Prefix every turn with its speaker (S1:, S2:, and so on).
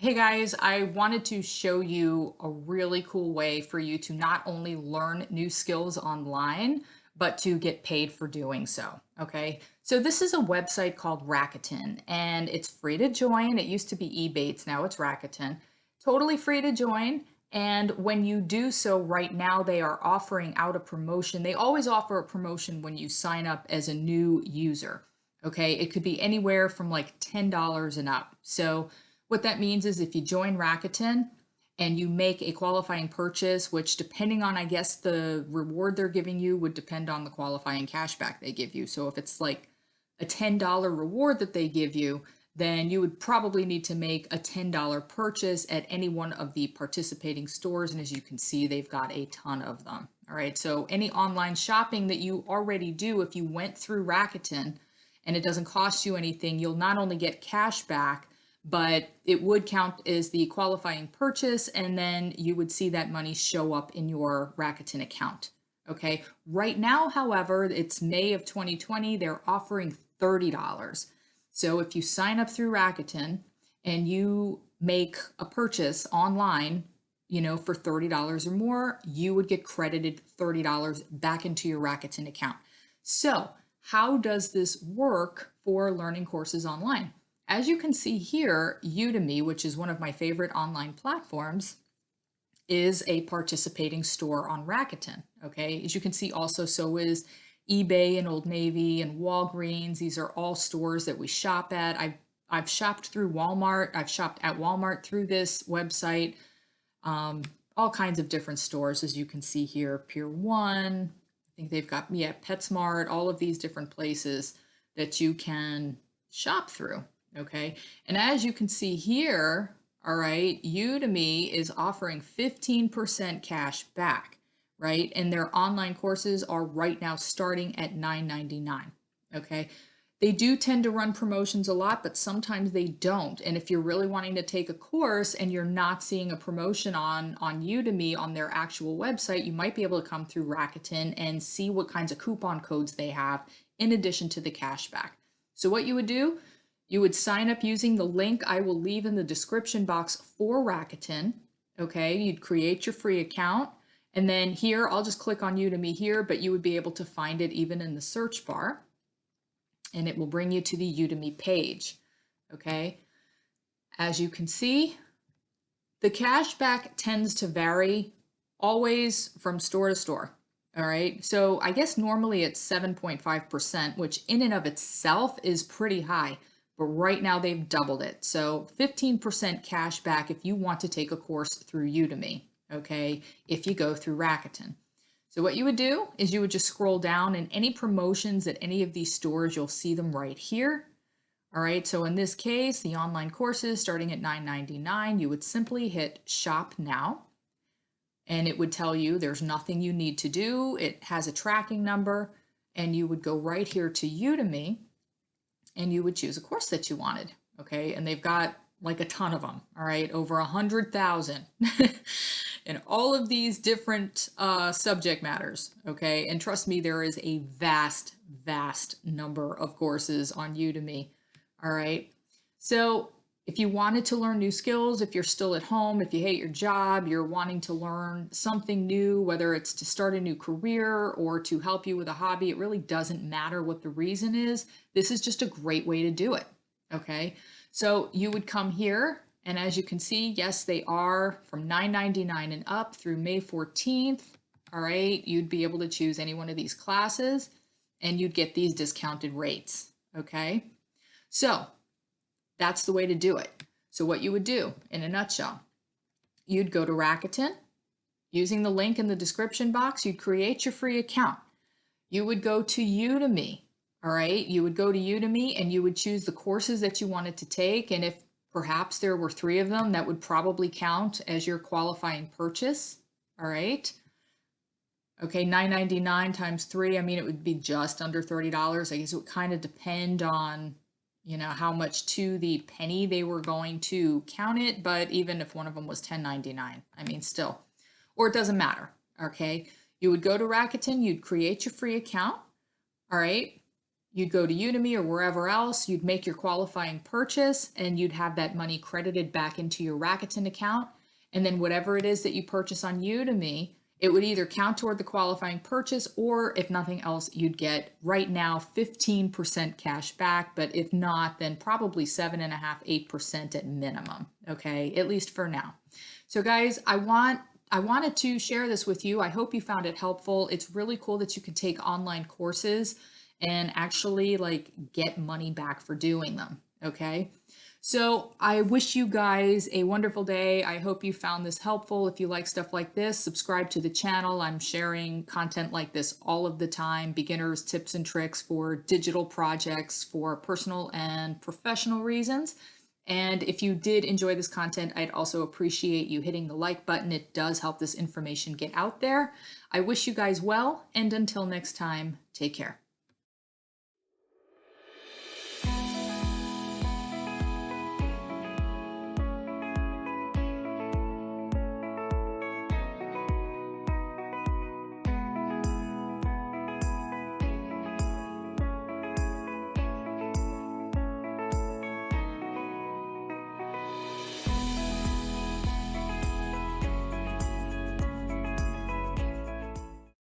S1: Hey guys, I wanted to show you a really cool way for you to not only learn new skills online, but to get paid for doing so. Okay, so this is a website called Rakuten and it's free to join. It used to be Ebates, now it's Rakuten. Totally free to join. And when you do so right now, they are offering out a promotion. They always offer a promotion when you sign up as a new user. Okay, it could be anywhere from like $10 and up. So what that means is if you join Rakuten and you make a qualifying purchase, which depending on, I guess, the reward they're giving you would depend on the qualifying cashback they give you. So if it's like a $10 reward that they give you, then you would probably need to make a $10 purchase at any one of the participating stores. And as you can see, they've got a ton of them. All right. So any online shopping that you already do, if you went through Rakuten and it doesn't cost you anything, you'll not only get cash back, but it would count as the qualifying purchase, and then you would see that money show up in your Rakuten account. Okay. Right now, however, it's May of 2020, they're offering $30. So if you sign up through Rakuten and you make a purchase online, for $30 or more, you would get credited $30 back into your Rakuten account. So how does this work for learning courses online? As you can see here, Udemy, which is one of my favorite online platforms, is a participating store on Rakuten. Okay, as you can see also, so is eBay and Old Navy and Walgreens. These are all stores that we shop at. I've shopped through Walmart. I've shopped at Walmart through this website. All kinds of different stores, as you can see here, Pier 1. I think they've got, PetSmart, all of these different places that you can shop through. Okay, and as you can see here, all right, Udemy is offering 15% cash back, right? And their online courses are right now starting at $9.99. Okay, they do tend to run promotions a lot, but sometimes they don't. And if you're really wanting to take a course and you're not seeing a promotion on Udemy on their actual website, you might be able to come through Rakuten and see what kinds of coupon codes they have in addition to the cashback. So what you would do, you would sign up using the link I will leave in the description box for Rakuten. Okay, you'd create your free account. And then here, I'll just click on Udemy here, but you would be able to find it even in the search bar. And it will bring you to the Udemy page. Okay, as you can see, the cashback tends to vary always from store to store. All right, so I guess normally it's 7.5%, which in and of itself is pretty high. But right now they've doubled it. So 15% cash back if you want to take a course through Udemy, okay, if you go through Rakuten. So what you would do is you would just scroll down, and any promotions at any of these stores, you'll see them right here. All right, so in this case, the online courses starting at $9.99, you would simply hit Shop Now, and it would tell you there's nothing you need to do. It has a tracking number, and you would go right here to Udemy, and you would choose a course that you wanted. Okay, and they've got like a ton of them. All right, over 100,000 in all of these different subject matters. Okay, and trust me, there is a vast number of courses on Udemy. All right, so if you wanted to learn new skills, if you're still at home, if you hate your job, you're wanting to learn something new, whether it's to start a new career or to help you with a hobby, it really doesn't matter what the reason is. This is just a great way to do it. Okay, so you would come here, and as you can see, yes, they are from $9.99 and up through May 14th. All right, you'd be able to choose any one of these classes and you'd get these discounted rates. Okay, so that's the way to do it. So what you would do in a nutshell, you'd go to Rakuten. Using the link in the description box, you'd create your free account. You would go to Udemy. All right, you would go to Udemy and you would choose the courses that you wanted to take. And if perhaps there were 3 of them, that would probably count as your qualifying purchase. All right. Okay, $9.99 times 3, I mean, it would be just under $30. I guess it would kind of depend on, how much to the penny they were going to count it. But even if one of them was $10.99, I mean, still, or it doesn't matter. Okay, you would go to Rakuten, you'd create your free account. All right, you'd go to Udemy or wherever else, you'd make your qualifying purchase, and you'd have that money credited back into your Rakuten account. And then whatever it is that you purchase on Udemy, it would either count toward the qualifying purchase, or if nothing else, you'd get right now 15% cash back. But if not, then probably 7.5%, 8% at minimum. Okay, at least for now. So guys, I wanted to share this with you. I hope you found it helpful. It's really cool that you can take online courses and actually like get money back for doing them. Okay. So I wish you guys a wonderful day. I hope you found this helpful. If you like stuff like this, subscribe to the channel. I'm sharing content like this all of the time, beginners tips and tricks for digital projects for personal and professional reasons. And if you did enjoy this content, I'd also appreciate you hitting the like button. It does help this information get out there. I wish you guys well, and until next time, take care.